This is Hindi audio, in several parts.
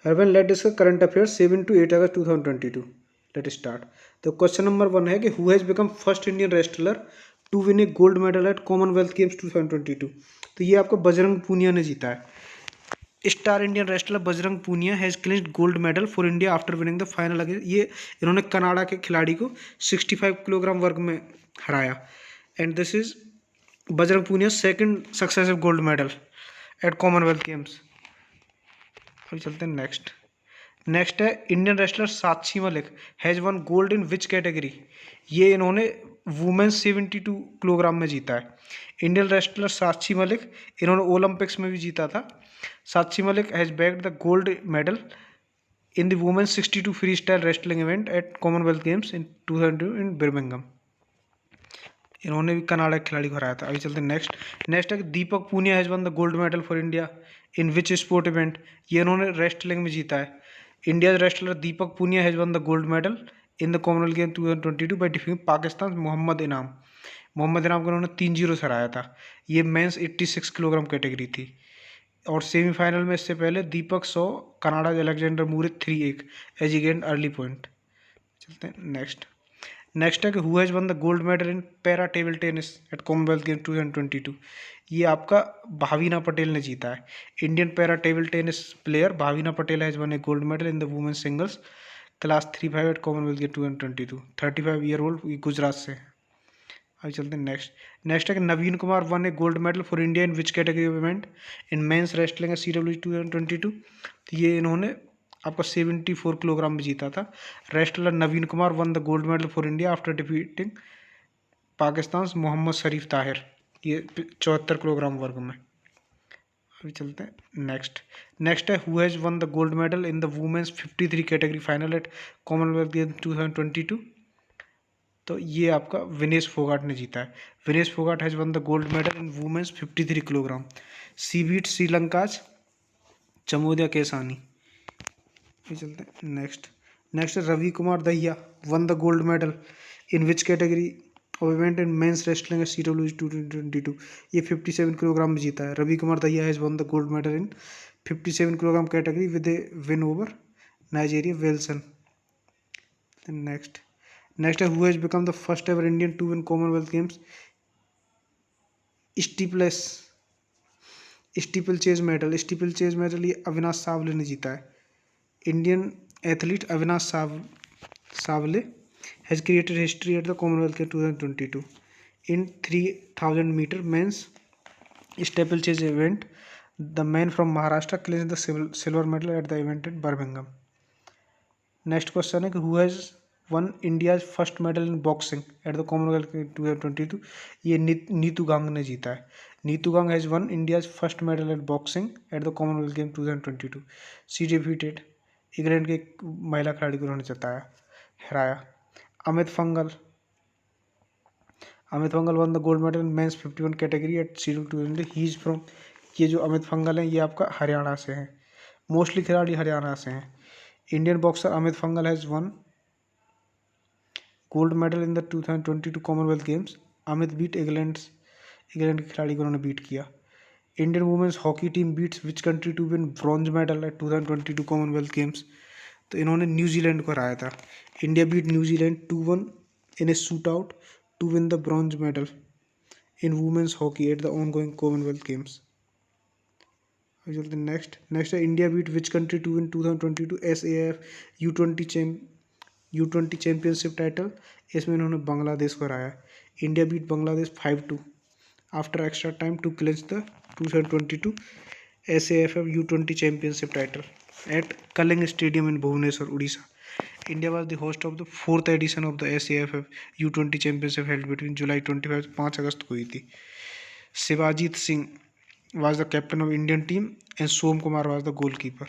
Urban, let's discuss current affairs 7 to 8 August 2022. Let's start. तो क्वेश्चन नंबर 1 है कि who has become first Indian wrestler to win a gold medal at Commonwealth Games 2022. तो ये आपका बजरंग पूनिया ने जीता है। Star Indian wrestler Bajrang Punia has clinched gold medal for India after winning the final against, ये इन्होंने कनाडा के खिलाड़ी को 65 किलोग्राम वर्ग में हराया। And this is Bajrang Punia second successive gold medal at Commonwealth Games. अभी चलते हैं नेक्स्ट है Indian wrestler Sakshi Malik has won gold in which category, ये इन्होंने वुमेन्स 72 किलोग्राम में जीता है। इंडियन रेसलर साक्षी मलिक, इन्होंने ओलंपिक्स में भी जीता था। Sakshi Malik has bagged the gold medal in the women's 62 freestyle wrestling event at Commonwealth Games in 2002 in Birmingham. इन्होंने भी कनाडा के खिलाड़ी को हराया था। अभी चलते हैं नेक्स्ट है Deepak Punia has won the gold medal for India in which sport event, ये इन्होंने रेस्टलिंग में जीता है। India wrestler Deepak Punia has won the gold medal in the Commonwealth game 2022 by defeating Pakistan Mohammad Inam को उन्होंने 3-0 से हराया था। ये मेंस 86 किलोग्राम कैटेगरी थी। और सेमीफाइनल में इससे पहले दीपक सो Canada Alexander Moore 3-1 as he gained early point. चलते हैं नेक्स्ट है कि who has won the gold medal in para table tennis at Commonwealth game 2022, ये आपका भावीना पटेल ने जीता है। Indian para table tennis player Bhavina Patel has won a gold medal in the women singles class 3-5 at Commonwealth game 2022। 35 year old, ये गुजरात से है। अभी चलते हैं नेक्स्ट है कि Naveen Kumar won a gold medal for India in which category of event in men's wrestling CWC 2022, तो ये इन्होंने आपका 74 किलोग्राम में जीता था। Wrestler Naveen Kumar won the gold medal for India after defeating Pakistan Mohammad Sharif Tahir, ये 74 किलोग्राम वर्ग में। अभी चलते हैं नेक्स्ट है who has won the gold medal in the women's 53 category final at Commonwealth game 2022, तो ये आपका विनेश फोगाट ने जीता है। Vinesh Phogat has won the gold medal in women's 53 kilogram. She beat Sri Lanka's Chamodya Keshani. चलते हैं नेक्स्ट है Ravi Kumar Dahiya won the gold medal in which category of event in men's wrestling CWC 2022, ये 57 किलोग्राम में जीता है। Ravi Kumar Dahiya has won the gold medal in 57 kilogram category with a win over Nigeria Welson. Next है who has become the first ever Indian to win Commonwealth Games steeplechase medal, ये अविनाश सावले ने जीता है। Indian athlete Avinash Sable has created history at the Commonwealth Games 2022 in 3000 meter men's steeplechase event. The man from Maharashtra clinched the silver medal at the event at Birmingham. Next question है कि who has won India's first medal in boxing at the Commonwealth Games 2022, ये नीतू गांग ने जीता है। Neetu गांग has won India's first medal at boxing at the Commonwealth Games 2022. She defeated England के एक महिला खिलाड़ी को उन्होंने हराया। Amit Panghal won the gold medal in men's 51 category at CWC। He is from, ये जो अमित फंगल हैं ये आपका हरियाणा से हैं, मोस्टली खिलाड़ी हरियाणा से हैं। Indian boxer Amit Panghal has won gold medal in the 2022 Commonwealth Games. Amit beat England के खिलाड़ी को उन्होंने बीट किया। Indian women's hockey team beats which country to win bronze medal at 2022 Commonwealth Games, तो इन्होंने न्यूजीलैंड को हराया था। India beat New Zealand 2-1 in a shoot out to win the bronze medal in women's hockey at the ongoing Commonwealth Games. Next है India beat which country to win 2022 SAF U20 championship title, इसमें इन्होंने बांग्लादेश को हराया। India beat Bangladesh 5-2 after extra time to clinch the 2022 SAFF U20 championship title at Kaling Stadium in Bhubaneswar, Odisha. India was the host of the 4th edition of the SAFF U20 Championship held between July 25 to 5 अगस्त को हुई थी। Shivajit Singh was the captain of Indian team and Som Kumar was the goalkeeper.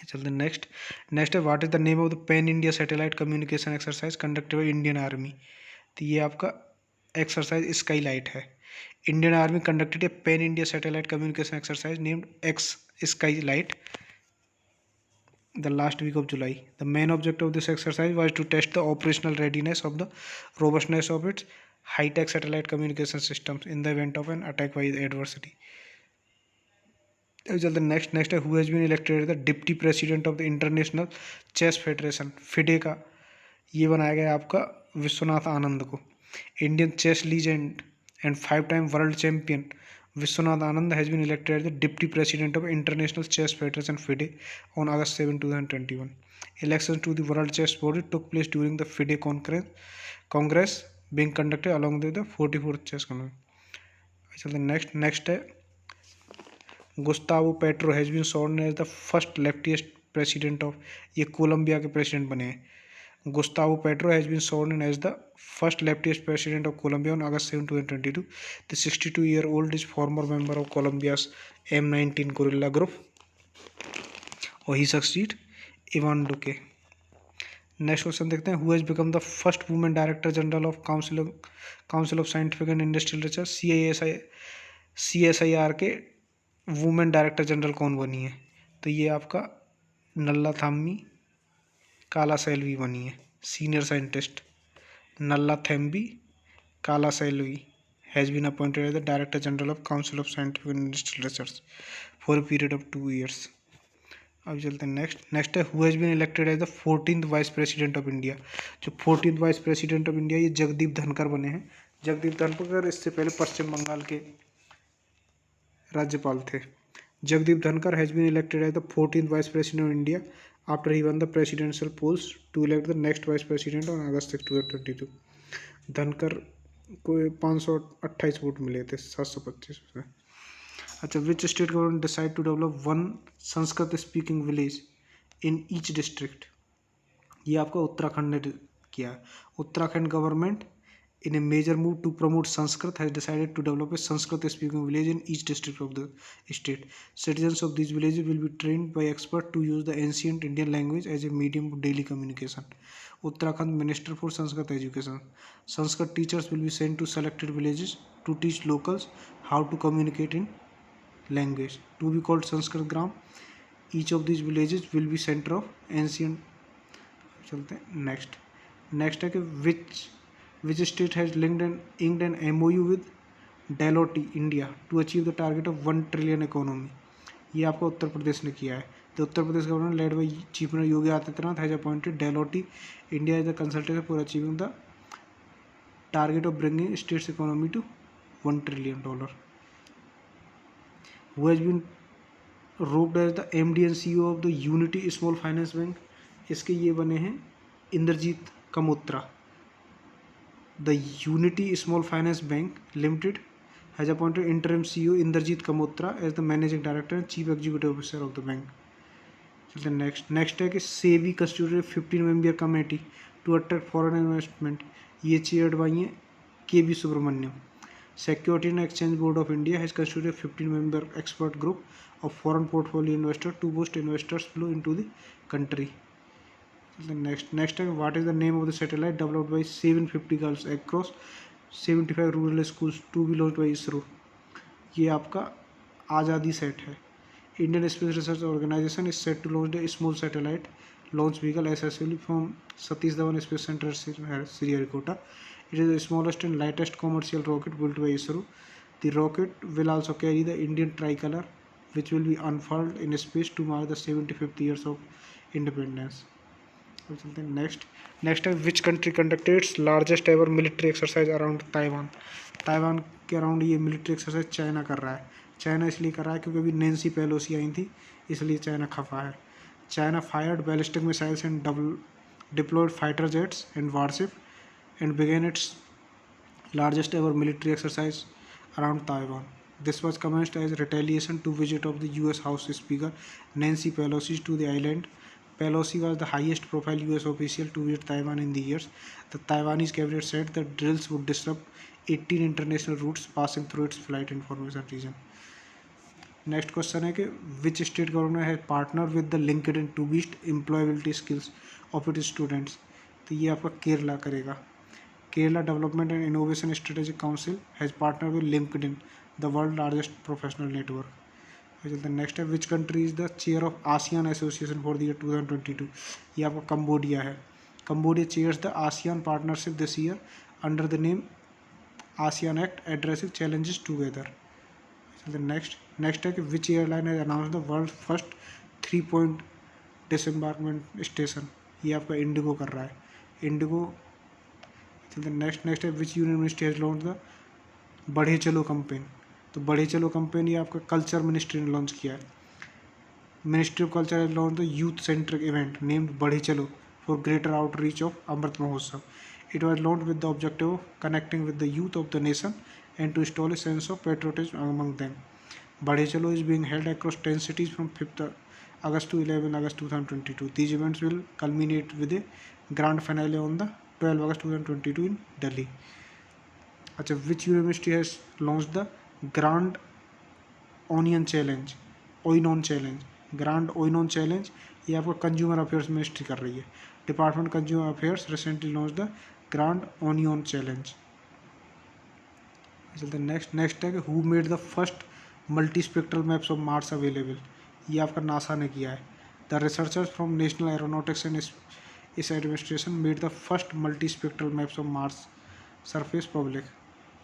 चलते नेक्स्ट है what is the name of the pan India satellite communication exercise conducted by Indian army, तो ये आपका एक्सरसाइज स्काई लाइट है। Indian army conducted a pan India satellite communication exercise named ex skylight the last week of July. The main objective of this exercise was to test the operational readiness of the robustness of its high-tech satellite communication systems in the event of an attack by the adversary. अभी चलते नेक्स्ट है who has been elected the deputy president of the international chess federation, FIDE का ये बनाया गया आपका विश्वनाथ आनंद को। Indian chess legend and 5 time world champion Viswanathan Anand has been elected the deputy president of international chess federation FIDE on August 7, 2021. Elections to the World Chess Board took place during the FIDE Congress being conducted along with the 44th Chess Congress. चलते नेक्स्ट है Gustavo Petro has been sworn as the first leftist president of, ये कोलंबिया के प्रेसिडेंट बने हैं। Gustavo Petro has been sworn as the first leftist president of Colombia on August 7, 2022. The 62-year-old is former member of Colombia's M19 guerrilla group और ही सक्सीड इवान डुके। नेक्स्ट क्वेश्चन देखते हैं who has become the first women director general of council of scientific and industrial research, CSIR के वुमेन डायरेक्टर जनरल कौन बनी है? तो ये आपका नल्ला थाम्मी काला सैलवी बनी है। Senior scientist Nallathamby Kalaiselvi has been appointed as the director general of council of scientific and industrial research for a period of 2 years। अब चलते हैं नेक्स्ट है who has been elected as the 14th vice president of India. जो 14th vice president of India ये जगदीप धनखड़ बने हैं। जगदीप धनखड़ इससे पहले पश्चिम बंगाल के राज्यपाल थे। Jagdeep Dhankhar has been elected as the 14th vice president of India after he won the presidential polls to elect the next vice president on August 6, 2022। Dhankhar को 528 वोट मिले थे 725 में। अच्छा, which state government decide to develop 1 Sanskrit speaking village in each district? ये आपका उत्तराखंड ने किया। Uttarakhand government in a major move to promote Sanskrit has decided to develop a Sanskrit speaking village in each district of the state. Citizens of these villages will be trained by experts to use the ancient Indian language as a medium of daily communication. Uttarakhand Minister for Sanskrit Education. Sanskrit teachers will be sent to selected villages to teach locals how to communicate in language to be called Sanskrit Gram. Each of these villages will be center of ancient. चलते हैं नेक्स्ट है कि which state has inked an MOU with Deloitte India to achieve the target of 1 trillion economy? ये आपका उत्तर प्रदेश ने किया है। तो Uttar Pradesh government led by chief minister Yogi Adityanath has appointed Deloitte India as the consultant for achieving the target of bringing state's economy to $1 trillion. Who has been roped as the MD and CEO of the Unity Small Finance Bank? इसके ये बने हैं Indrajit Kamorta. The Unity Small Finance Bank Limited has appointed interim CEO Indrajit Kamotra as the managing director and chief executive officer of the bank. चलते नेक्स्ट है कि SEBI constituted 15-member committee to attract foreign investment, ये चेयर्ड बाई हैं KB Subramanyam. Security and exchange board of India has constituted 15-member expert group of foreign portfolio investor to boost investors flow into the country. Next है what is the name of the satellite developed by 750 girls across 75 rural schools to be launched by ISRO? ये आपका आज़ादी सेट है। Indian space research organization is set to launch the small satellite launch vehicle successfully from Satish Dhawan space centre Sriharikota. It is the smallest and lightest commercial rocket built by ISRO. The rocket will also carry the Indian tricolor, which will be unfurled in space to mark the 75th years of independence. चलते हैं नेक्स्ट है which country conducted it's largest ever military exercise around Taiwan? Taiwan के अराउंड ये मिलिट्री एक्सरसाइज चाइना कर रहा है। चाइना इसलिए कर रहा है क्योंकि अभी नैन्सी पेलोसी आई थी, इसलिए चाइना खफा है। China fired ballistic missiles and deployed fighter jets and warship and began its largest ever military exercise around Taiwan. This was commenced as retaliation to visit of the US House Speaker Nancy Pelosi to the island. Pelosi was the highest profile US official to visit Taiwan in the years. The Taiwanese cabinet said the drills would disrupt 18 international routes passing through its flight information region. Next question है कि which state government has partner with the LinkedIn to boost employability skills of it students? तो ये आपका केरला करेगा. Kerala development and innovation strategic council has partner with LinkedIn, the world largest professional network. चलते हैं नेक्स्ट है which country is the chair of ASEAN association for the year 2022? ये आपका कंबोडिया है. Cambodia chairs the ASEAN partnership this year under the name ASEAN act addressing challenges together. चलते हैं नेक्स्ट नेक्स्ट है कि which airline has announce the world first 3 point disembarkation station, ये आपका इंडिगो कर रहा है, इंडिगो। नेक्स्ट है which union ministry has launch the Badhe Chalo campaign, तो बढ़े चलो कैंपेन ये आपका कल्चर मिनिस्ट्री ने लॉन्च किया है। Ministry of culture has launch the youth centric event named बढ़े चलो for greater outreach of Amrit Mahotsav. It was launched with the objective of connecting with the youth of the nation and to install a sense of patriotism among them. Badhe Chalo is being held across 10 cities from 5th August to 11 August 2022. These events will culminate with a grand finale on the 12 August 2022 in Delhi. अच्छा, which university has launched the Grand Onion Challenge? Oinon Challenge. Grand Oinon Challenge ये आपको कंज्यूमर अफेयर्स मिनिस्ट्री कर रही है। Department consumer affairs recently launch the grand onion challenge. चलते नेक्स्ट है कि who made the first multi spectral maps of Mars available, ये आपका नासा ने किया है। The researchers from national aeronautics and इस administration made the first multi spectral maps of Mars surface public.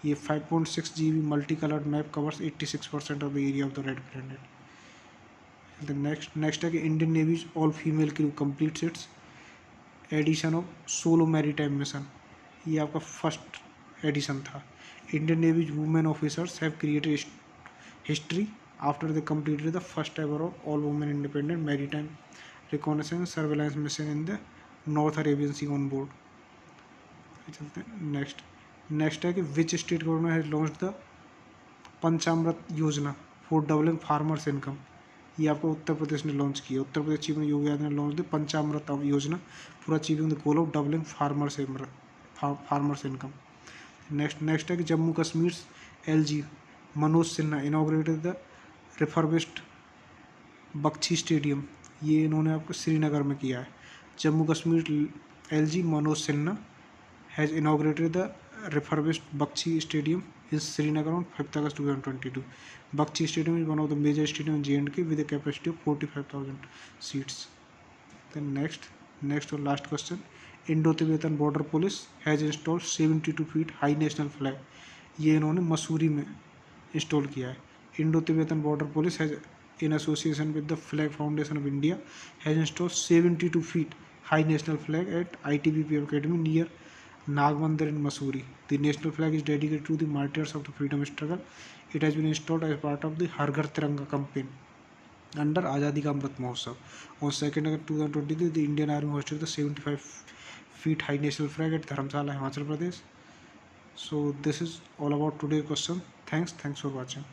ये 5.6 GB multi coloured map covers 86% of the area of the red planet. Next है कि Indian navy's all female crew completes its edition of solo maritime mission, ये आपका फर्स्ट एडिशन था। Indian navy's women officers have created history after they completed the first ever of all women independent maritime reconnaissance surveillance mission in the north Arabian sea on board. चलते हैं नेक्स्ट है कि which state government has launch the Panchamrit Yojana for doubling farmers income, ये आपको उत्तर प्रदेश ने लॉन्च किया। उत्तर प्रदेश चीफ योगी आदित्यनाथ ने launch the Panchamrit Yojana for achieving the goal of doubling farmers income. Next है कि Jammu Kashmir LG Manoj Sinha inaugurated the refurbished Bakshi stadium, ये इन्होंने आपको श्रीनगर में किया है। Jammu Kashmir LG Manoj Sinha has inaugurated the refurbished Bakshi stadium in Srinagar on 5th August 2022. Bakshi Stadium is one of the major stadiums in J&K with a capacity of 45,000 seats. Then next or last question. Indo-Tibetan Border Police has installed 72 feet high national flag. ये इन्होंने मसूरी में इंस्टॉल किया है। Indo-Tibetan Border Police has, in association with the Flag Foundation of India, has installed 72 feet high national flag at ITBP Academy near Nagmandir in Mussoorie. The national flag is dedicated to the martyrs of the freedom struggle. It has been installed as part of the Har Ghar Tiranga campaign under Azadi Ka Amrit Mahotsav. On 2nd August 2023, the Indian Army hoisted the 75 feet high national flag at Dharamsala, Himachal Pradesh. So this is all about today's question. Thanks for watching.